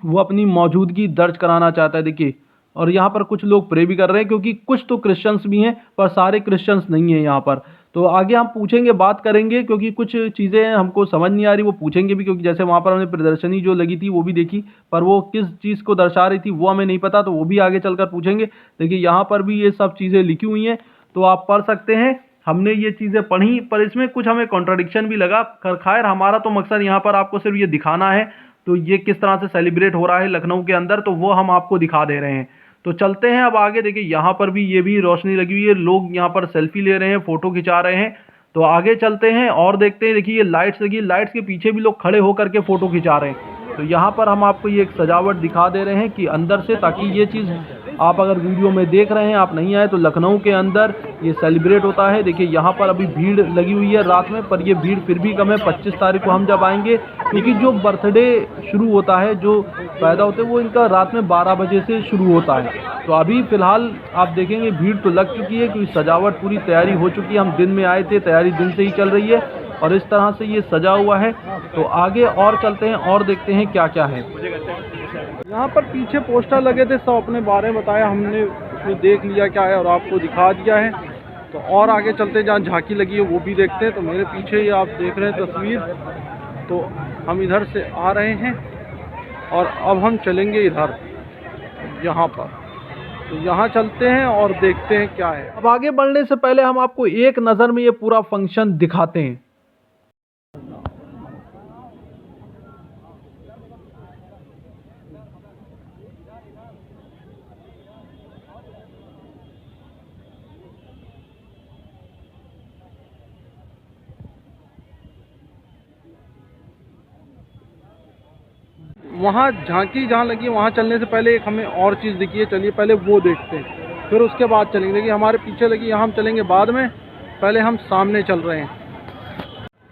वो अपनी मौजूदगी दर्ज कराना चाहता है। देखिए, और यहाँ पर कुछ लोग प्रे भी कर रहे हैं, क्योंकि कुछ तो क्रिश्चियंस भी हैं पर सारे क्रिश्चियंस नहीं हैं यहाँ पर। तो आगे हम पूछेंगे, बात करेंगे, क्योंकि कुछ चीज़ें हमको समझ नहीं आ रही, वो पूछेंगे भी, क्योंकि जैसे वहाँ पर हमने प्रदर्शनी जो लगी थी वो भी देखी, पर वो किस चीज़ को दर्शा रही थी वो हमें नहीं पता, तो वो भी आगे चलकर पूछेंगे। देखिए यहाँ पर भी ये सब चीज़ें लिखी हुई हैं, तो आप पढ़ सकते हैं। हमने ये चीज़ें पढ़ी पर इसमें कुछ हमें कॉन्ट्राडिक्शन भी लगा। खैर, हमारा तो मकसद यहाँ पर आपको सिर्फ ये दिखाना है, तो ये किस तरह से सेलिब्रेट हो रहा है लखनऊ के अंदर, तो वो हम आपको दिखा दे रहे हैं। तो चलते हैं अब आगे। देखिए यहाँ पर भी ये भी रोशनी लगी हुई है, लोग यहाँ पर सेल्फी ले रहे हैं, फ़ोटो खिंचा रहे हैं। तो आगे चलते हैं और देखते हैं। देखिए ये लाइट्स लगी, लाइट्स के पीछे भी लोग खड़े होकर के फ़ोटो खिंचा रहे हैं। तो यहाँ पर हम आपको ये एक सजावट दिखा दे रहे हैं कि अंदर से, ताकि ये चीज़ आप अगर वीडियो में देख रहे हैं, आप नहीं आए, तो लखनऊ के अंदर ये सेलिब्रेट होता है। देखिए यहाँ पर अभी भीड़ लगी हुई है रात में, पर ये भीड़ फिर भी कम है। 25 तारीख को हम जब आएंगे, क्योंकि जो बर्थडे शुरू होता है, जो पैदा होते हैं, वो इनका रात में 12 बजे से शुरू होता है। तो अभी फ़िलहाल आप देखेंगे भीड़ तो लग चुकी है, क्योंकि सजावट पूरी तैयारी हो चुकी है। हम दिन में आए थे, तैयारी दिन से ही चल रही है और इस तरह से ये सजा हुआ है। तो आगे और चलते हैं और देखते हैं क्या क्या है। यहाँ पर पीछे पोस्टर लगे थे, सब अपने बारे में बताया, हमने उसमें देख लिया क्या है और आपको दिखा दिया है। तो और आगे चलते हैं, जहाँ झांकी लगी है वो भी देखते हैं। तो मेरे पीछे ये आप देख रहे हैं तस्वीर, तो हम इधर से आ रहे हैं और अब हम चलेंगे इधर, यहाँ पर। तो यहाँ चलते हैं और देखते हैं क्या है। अब आगे बढ़ने से पहले हम आपको एक नज़र में ये पूरा फंक्शन दिखाते हैं। वहाँ झांकी जहाँ लगी है वहाँ चलने से पहले एक हमें और चीज़ दिखी है, चलिए पहले वो देखते हैं, फिर उसके बाद चलेंगे। देखिए हमारे पीछे लगी, यहाँ हम चलेंगे बाद में, पहले हम सामने चल रहे हैं।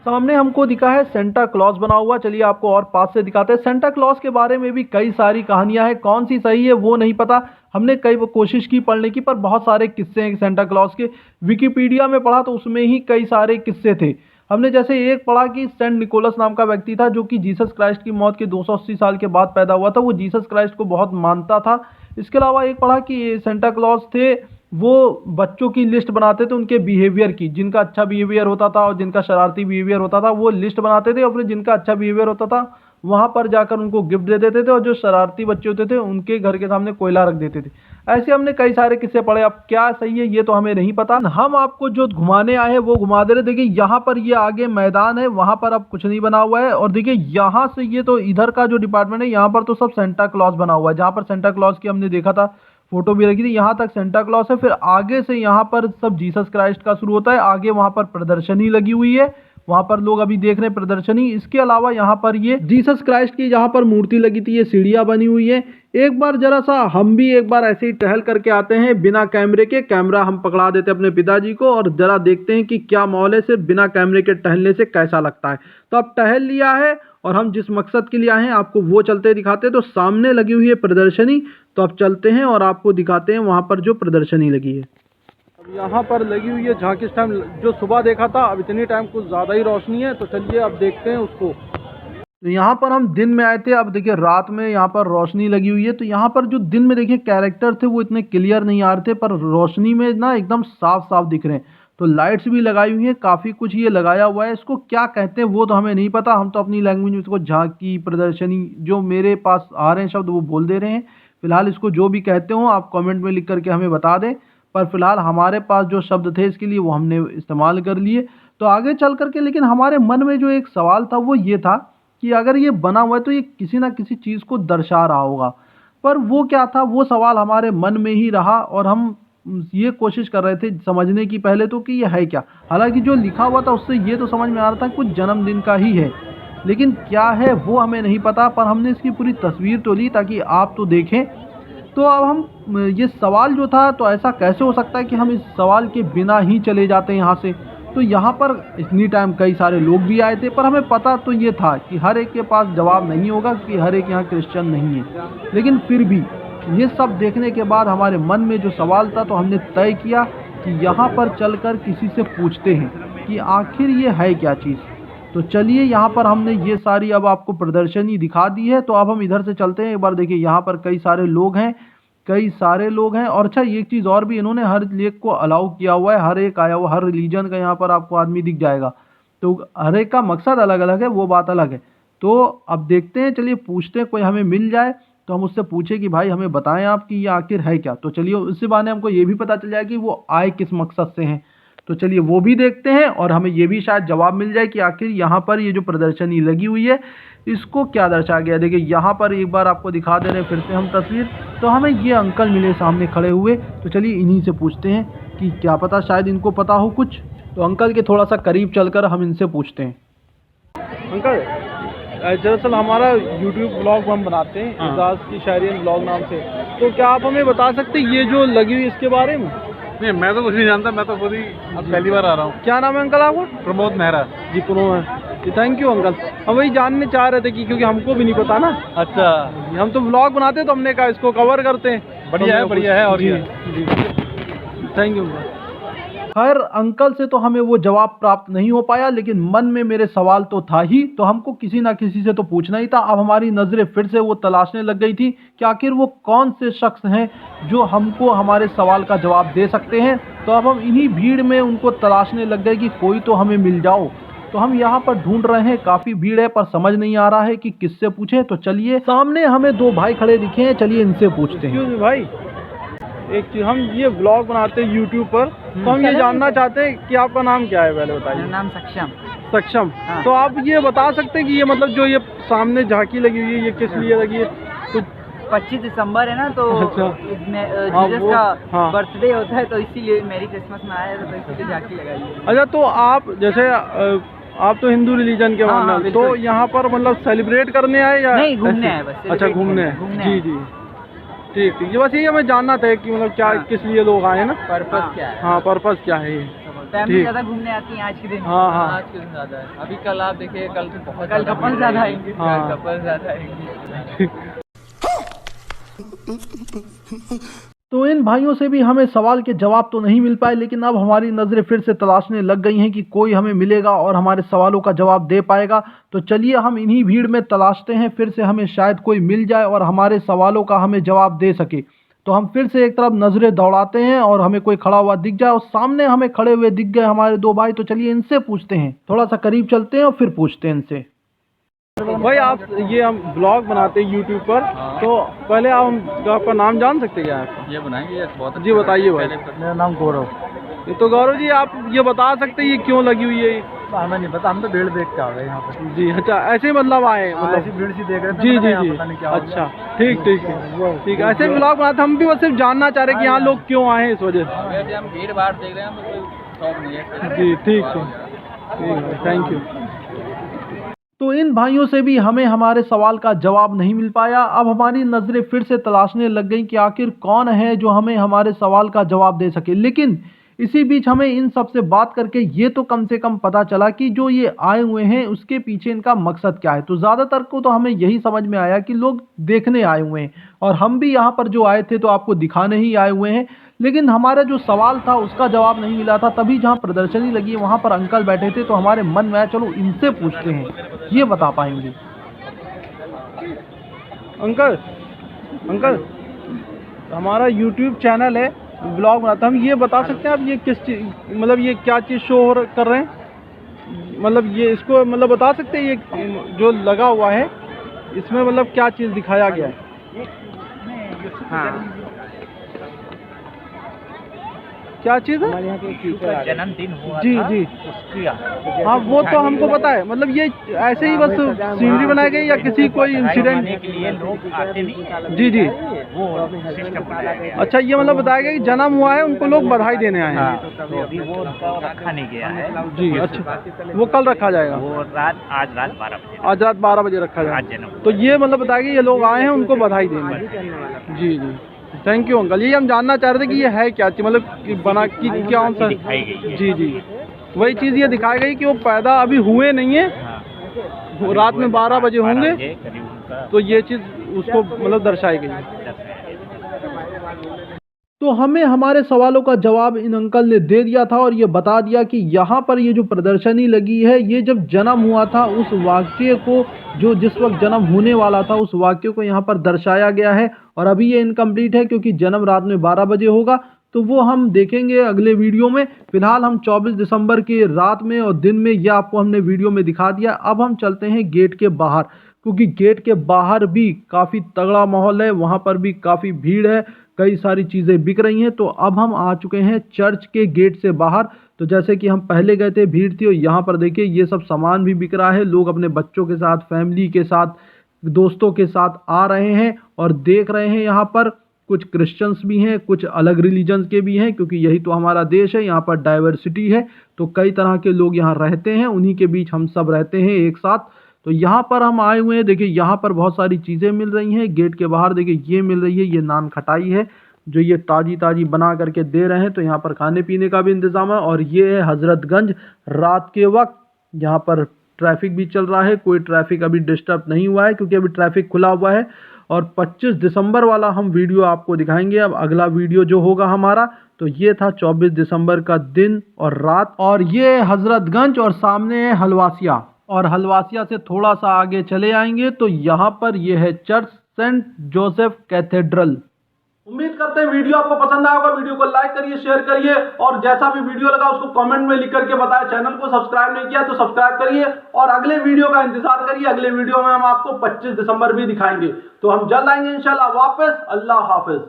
सामने हमको दिखा है सेंटा क्लॉज बना हुआ, चलिए आपको और पास से दिखाते हैं। सेंटा क्लॉज के बारे में भी कई सारी कहानियां हैं, कौन सी सही है वो नहीं पता। हमने कई कोशिश की पढ़ने की, पर बहुत सारे किस्से हैं सेंटा क्लॉज के। विकिपीडिया में पढ़ा तो उसमें ही कई सारे किस्से थे। हमने जैसे एक पढ़ा कि सेंट निकोलस नाम का व्यक्ति था, जो कि जीसस क्राइस्ट की मौत के 280 साल के बाद पैदा हुआ था। वो जीसस क्राइस्ट को बहुत मानता था। इसके अलावा एक पढ़ा कि सेंटा क्लॉज थे, वो बच्चों की लिस्ट बनाते थे उनके बिहेवियर की, जिनका अच्छा बिहेवियर होता था और जिनका शरारती बिहेवियर होता था, वो लिस्ट बनाते थे और फिर जिनका अच्छा बिहेवियर होता था वहाँ पर जाकर उनको गिफ्ट दे देते थे, और जो शरारती बच्चे होते थे उनके घर के सामने कोयला रख देते थे। ऐसे हमने कई सारे किस्से पढ़े। अब क्या सही है ये तो हमें नहीं पता। हम आपको जो घुमाने आए हैं वो घुमा दे रहे। देखिए यहाँ पर ये आगे मैदान है, वहाँ पर अब कुछ नहीं बना हुआ है। और देखिए यहाँ से ये तो इधर का जो डिपार्टमेंट है, यहाँ पर तो सब सेंटा क्लॉज बना हुआ है। जहाँ पर सेंटा क्लॉज की हमने देखा था, फोटो भी रखी थी, यहाँ तक सेंटा क्लॉज है। फिर आगे से यहाँ पर सब जीसस क्राइस्ट का शुरू होता है। आगे वहाँ पर प्रदर्शनी लगी हुई है, वहाँ पर लोग अभी देख रहे हैं प्रदर्शनी। इसके अलावा यहाँ पर ये जीसस क्राइस्ट की जहाँ पर मूर्ति लगी थी, ये सीढ़ियाँ बनी हुई है। एक बार जरा सा हम भी एक बार ऐसे ही टहल करके आते हैं बिना कैमरे के। कैमरा हम पकड़ा देते हैं अपने पिताजी को और जरा देखते हैं कि क्या माहौल है, सिर्फ बिना कैमरे के टहलने से कैसा लगता है। तो अब टहल लिया है और हम जिस मकसद के लिए आए हैं आपको वो चलते दिखाते हैं। तो सामने लगी हुई है प्रदर्शनी, तो अब चलते हैं और आपको दिखाते हैं वहाँ पर जो प्रदर्शनी लगी है। अब यहाँ पर लगी हुई है झांकी। इस टाइम जो सुबह देखा था, अब इतनी टाइम कुछ ज़्यादा ही रोशनी है, तो चलिए अब देखते हैं उसको। तो यहाँ पर हम दिन में आए थे, अब देखिए रात में यहाँ पर रोशनी लगी हुई है। तो यहाँ पर जो दिन में देखिए कैरेक्टर थे वो इतने क्लियर नहीं आ रहे थे, पर रोशनी में ना एकदम साफ साफ दिख रहे हैं। तो लाइट्स भी लगाई हुई है, काफ़ी कुछ ये लगाया हुआ है। इसको क्या कहते हैं वो तो हमें नहीं पता, हम तो अपनी लैंग्वेज में इसको झांकी, प्रदर्शनी, जो मेरे पास आ रहे हैं शब्द वो बोल दे रहे हैं। फिलहाल इसको जो भी कहते हो आप कमेंट में लिख करके हमें बता दें, पर फिलहाल हमारे पास जो शब्द थे इसके लिए वो हमने इस्तेमाल कर लिए। तो आगे चल करके लेकिन हमारे मन में जो एक सवाल था वो ये था कि अगर ये बना हुआ है तो ये किसी ना किसी चीज़ को दर्शा रहा होगा, पर वो क्या था वो सवाल हमारे मन में ही रहा और हम ये कोशिश कर रहे थे समझने की पहले तो कि ये है क्या। हालांकि जो लिखा हुआ था उससे ये तो समझ में आ रहा था कुछ जन्मदिन का ही है, लेकिन क्या है वो हमें नहीं पता। पर हमने इसकी पूरी तस्वीर तो ली ताकि आप तो देखें। तो अब हम ये सवाल जो था, तो ऐसा कैसे हो सकता है कि हम इस सवाल के बिना ही चले जाते हैं यहाँ से। तो यहाँ पर इतनी टाइम कई सारे लोग भी आए थे, पर हमें पता तो ये था कि हर एक के पास जवाब नहीं होगा कि हर एक यहाँ क्रिश्चियन नहीं है। लेकिन फिर भी ये सब देखने के बाद हमारे मन में जो सवाल था, तो हमने तय किया कि यहाँ पर चलकर किसी से पूछते हैं कि आखिर ये है क्या चीज़। तो चलिए यहाँ पर हमने ये सारी अब आपको प्रदर्शनी दिखा दी है, तो अब हम इधर से चलते हैं। एक बार देखिए यहाँ पर कई सारे लोग हैं, कई सारे लोग हैं। और अच्छा एक चीज़ और भी, इन्होंने हर लेक को अलाउ किया हुआ है, हर एक आया हुआ, हर रिलीजन का यहाँ पर आपको आदमी दिख जाएगा। तो हर एक का मकसद अलग अलग है, वो बात अलग है। तो अब देखते हैं, चलिए पूछते हैं, कोई हमें मिल जाए तो हम उससे पूछे कि भाई हमें बताएं आप कि ये आखिर है क्या। तो चलिए उससे बहाने हमको ये भी पता चल जाए कि वो आए किस मकसद से हैं। तो चलिए वो भी देखते हैं और हमें ये भी शायद जवाब मिल जाए कि आखिर यहाँ पर ये जो प्रदर्शनी लगी हुई है इसको क्या दर्शाया गया। देखिए यहाँ पर एक बार आपको दिखा दे रहे हैं फिर से हम तस्वीर। तो हमें ये अंकल मिले सामने खड़े हुए, तो चलिए इन्हीं से पूछते हैं कि क्या पता शायद इनको पता हो कुछ। तो अंकल के थोड़ा सा करीब चलकर हम इनसे पूछते हैं। अंकल दरअसल हमारा यूट्यूब ब्लॉग हम बनाते हैं एजाज की शायरी ब्लॉग नाम से, तो क्या आप हमें बता सकते हैं ये जो लगी हुई इसके बारे में? नहीं, मैं तो कुछ नहीं जानता, मैं तो खुद ही पहली बार आ रहा हूँ। क्या नाम है अंकल आपका? प्रमोद मेहरा। जी Pramod ji, thank you uncle. हम वही जानने चाह रहे थे कि क्योंकि हमको भी नहीं पता ना। अच्छा, हम तो ब्लॉग बनाते हैं तो हमने कहा इसको कवर करते हैं। बढ़िया है, बढ़िया है। और जी जी, थैंक यू अंकल। खैर अंकल से तो हमें वो जवाब प्राप्त नहीं हो पाया, लेकिन मन में मेरे सवाल तो था ही, तो हमको किसी ना किसी से तो पूछना ही था। अब हमारी नज़रें फिर से वो तलाशने लग गई थी कि आखिर वो कौन से शख्स हैं जो हमको हमारे सवाल का जवाब दे सकते हैं। तो अब हम इन्हीं भीड़ में उनको तलाशने लग गए कि कोई तो हमें मिल जाओ। तो हम यहाँ पर ढूंढ रहे हैं, काफ़ी भीड़ है पर समझ नहीं आ रहा है कि किससे पूछें। तो चलिए सामने हमें दो भाई खड़े दिखे हैं, चलिए इनसे पूछते हैं। क्यों भाई, एक चीज, हम ये ब्लॉग बनाते हैं यूट्यूब पर, तो हम ये जानना चाहते हैं कि आपका नाम क्या है, पहले बताइए। मेरा नाम सक्षम। सक्षम। हाँ। तो आप ये बता सकते हैं कि ये मतलब जो ये सामने झांकी लगी हुई है ये किस लिए लगी है? तो 25 दिसंबर है ना, तो अच्छा। इसमें हाँ, जीसस वो- का हाँ। बर्थडे होता है, तो इसीलिए मेरी क्रिसमस में आया तो इसीलिए झांकी लगाई है। अच्छा, तो आप जैसे आप तो हिंदू रिलीजन के हाँ, मानने हाँ, वाले, तो बिल्कुल। यहाँ पर मतलब सेलिब्रेट करने आए या नहीं, घूमने ऐसे? आए बस, अच्छा, celebrate घूमने नहीं, आए। घूमने जी आए। जी, ठीक ठीक। ये बस ये हमें जानना था कि मतलब क्या हाँ। किस लिए लोग आए ना। पर्पस क्या है? हाँ, पर्पस क्या है ये? फैमिली ठीक। ज़्यादा घूमने आती है आज के दिन। हाँ हाँ। आज के दिन ज़्यादा है। अभी कल आप देखिए, कल तो बहुत कल कपल ज़्यादा आएंगे। हाँ। कपल ज़्यादा आएंगे। तो इन भाइयों से भी हमें सवाल के जवाब तो नहीं मिल पाए, लेकिन अब हमारी नज़रें फिर से तलाशने लग गई हैं कि कोई हमें मिलेगा और हमारे सवालों का जवाब दे पाएगा। तो चलिए हम इन्हीं भीड़ में तलाशते हैं, फिर से हमें शायद कोई मिल जाए और हमारे सवालों का हमें जवाब दे सके। तो हम फिर से एक तरफ नज़रें दौड़ाते हैं और हमें कोई खड़ा हुआ दिख जाए, और सामने हमें खड़े हुए दिख गए हमारे दो भाई। तो चलिए इनसे पूछते हैं, थोड़ा सा करीब चलते हैं और फिर पूछते हैं इनसे। भाई आप ये हम ब्लॉग बनाते हैं यूट्यूब पर, तो पहले आप आपका नाम जान सकते हैं क्या आपका? ये बनाएंगे बहुत। जी बताइए भाई। मेरा नाम गौरव। तो गौरव जी आप ये बता सकते हैं ये क्यों लगी हुई है? हमें नहीं पता, हम तो भीड़ देख के आ गए यहाँ पर। जी अच्छा, ऐसे मतलब आए मतलब? ऐसी भीड़ सी देख रहे थे, जी मैंने जी कहा जी, यहाँ पता नहीं क्या हो गया। अच्छा ठीक ठीक है, ठीक है। ऐसे ब्लॉग बनाते हम भी बस सिर्फ जानना चाह रहे हैं कि यहाँ लोग क्यों आए हैं इस वजह से। हम भीड़ भाड़ देख रहे हैं, हमें कोई शौक नहीं है। जी ठीक है, थैंक यू। तो इन भाइयों से भी हमें हमारे सवाल का जवाब नहीं मिल पाया। अब हमारी नज़रें फिर से तलाशने लग गई कि आखिर कौन है जो हमें हमारे सवाल का जवाब दे सके। लेकिन इसी बीच हमें इन सब से बात करके ये तो कम से कम पता चला कि जो ये आए हुए हैं उसके पीछे इनका मकसद क्या है। तो ज़्यादातर को तो हमें यही समझ में आया कि लोग देखने आए हुए हैं, और हम भी यहाँ पर जो आए थे तो आपको दिखाने ही आए हुए हैं। लेकिन हमारा जो सवाल था उसका जवाब नहीं मिला था। तभी जहाँ प्रदर्शनी लगी है वहाँ पर अंकल बैठे थे, तो हमारे मन में आया चलो इनसे पूछते हैं, ये बता पाएंगे। अंकल अंकल हमारा YouTube चैनल है, ब्लॉग बनाता, हम ये बता सकते हैं आप ये किस चीज़, मतलब ये क्या चीज़ शो कर रहे हैं, मतलब ये इसको मतलब बता सकते हैं ये जो लगा हुआ है इसमें मतलब क्या चीज़ दिखाया गया है? हाँ, क्या चीज़ है? हमारे यहाँ पे एक जन्मदिन हुआ जी था, जी उसकी हाँ वो तो हमको पता है। मतलब ये ऐसे ही बस सीनरी बनाई गई या किसी कोई इंसिडेंट? के लिए लोग आते नहीं, जी जी वो सिस्टम बनाया गया। अच्छा, ये मतलब बताया गया कि जन्म हुआ है उनको लोग बधाई देने आए हैं। तो अभी वो रखा नहीं गया है जी अच्छा, वो कल रखा जाएगा? वो आज रात 12 बजे आज रात 12 बजे रखा आज जाएगा। जन्म। तो ये मतलब बताया कि ये लोग आए हैं उनको बधाई देने। जी जी थैंक यू अंकल। ये हम जानना चाह रहे थे कि ये है क्या चीज़, मतलब कि बना कि क्या सा दिखाई गई है। जी जी वही चीज़ ये दिखाई गई कि वो पैदा अभी हुए नहीं है, हाँ। रात में 12 बजे होंगे, करीब उनका तो ये चीज़ उसको मतलब दर्शाई गई है। तो हमें हमारे सवालों का जवाब इन अंकल ने दे दिया था और ये बता दिया कि यहाँ पर ये जो प्रदर्शनी लगी है ये जब जन्म हुआ था उस वाक्य को, जो जिस वक्त जन्म होने वाला था उस वाक्य को यहाँ पर दर्शाया गया है। और अभी ये इनकम्प्लीट है क्योंकि जन्म रात में 12 बजे होगा, तो वो हम देखेंगे अगले वीडियो में। फिलहाल हम 24 दिसंबर के रात में और दिन में ये आपको हमने वीडियो में दिखा दिया। अब हम चलते हैं गेट के बाहर, क्योंकि गेट के बाहर भी काफ़ी तगड़ा माहौल है, वहाँ पर भी काफ़ी भीड़ है, कई सारी चीज़ें बिक रही हैं। तो अब हम आ चुके हैं चर्च के गेट से बाहर। तो जैसे कि हम पहले गए थे भीड़ थी, और यहाँ पर देखिए ये सब सामान भी बिक रहा है। लोग अपने बच्चों के साथ, फैमिली के साथ, दोस्तों के साथ आ रहे हैं और देख रहे हैं। यहाँ पर कुछ क्रिश्चियंस भी हैं, कुछ अलग रिलीजन्स के भी हैं, क्योंकि यही तो हमारा देश है, यहाँ पर डाइवर्सिटी है। तो कई तरह के लोग यहाँ रहते हैं, उन्हीं के बीच हम सब रहते हैं एक साथ। तो यहाँ पर हम आए हुए हैं, देखिए यहाँ पर बहुत सारी चीज़ें मिल रही हैं। गेट के बाहर देखिए ये मिल रही है, ये नान खटाई है जो ये ताज़ी बना करके दे रहे हैं। तो यहाँ पर खाने पीने का भी इंतज़ाम है। और ये है हज़रतगंज रात के वक्त, यहाँ पर ट्रैफिक भी चल रहा है, कोई ट्रैफिक अभी डिस्टर्ब नहीं हुआ है क्योंकि अभी ट्रैफिक खुला हुआ है। और 25 दिसंबर वाला हम वीडियो आपको दिखाएंगे। अब अगला वीडियो जो होगा हमारा, तो ये था 24 दिसंबर का दिन और रात, और ये है हज़रतगंज और सामने है हलवासिया। और हलवासिया से थोड़ा सा आगे चले आएंगे तो यहाँ पर ये है चर्च सेंट जोसेफ कैथेड्रल। उम्मीद करते हैं वीडियो आपको पसंद आया होगा। वीडियो को लाइक करिए, शेयर करिए, और जैसा भी वीडियो लगा उसको कमेंट में लिख करके बताएं। चैनल को सब्सक्राइब नहीं किया तो सब्सक्राइब करिए और अगले वीडियो का इंतजार करिए। अगले वीडियो में हम आपको 25 दिसंबर भी दिखाएंगे। तो हम जल्द आएंगे इंशाल्लाह वापस। अल्लाह हाफिज।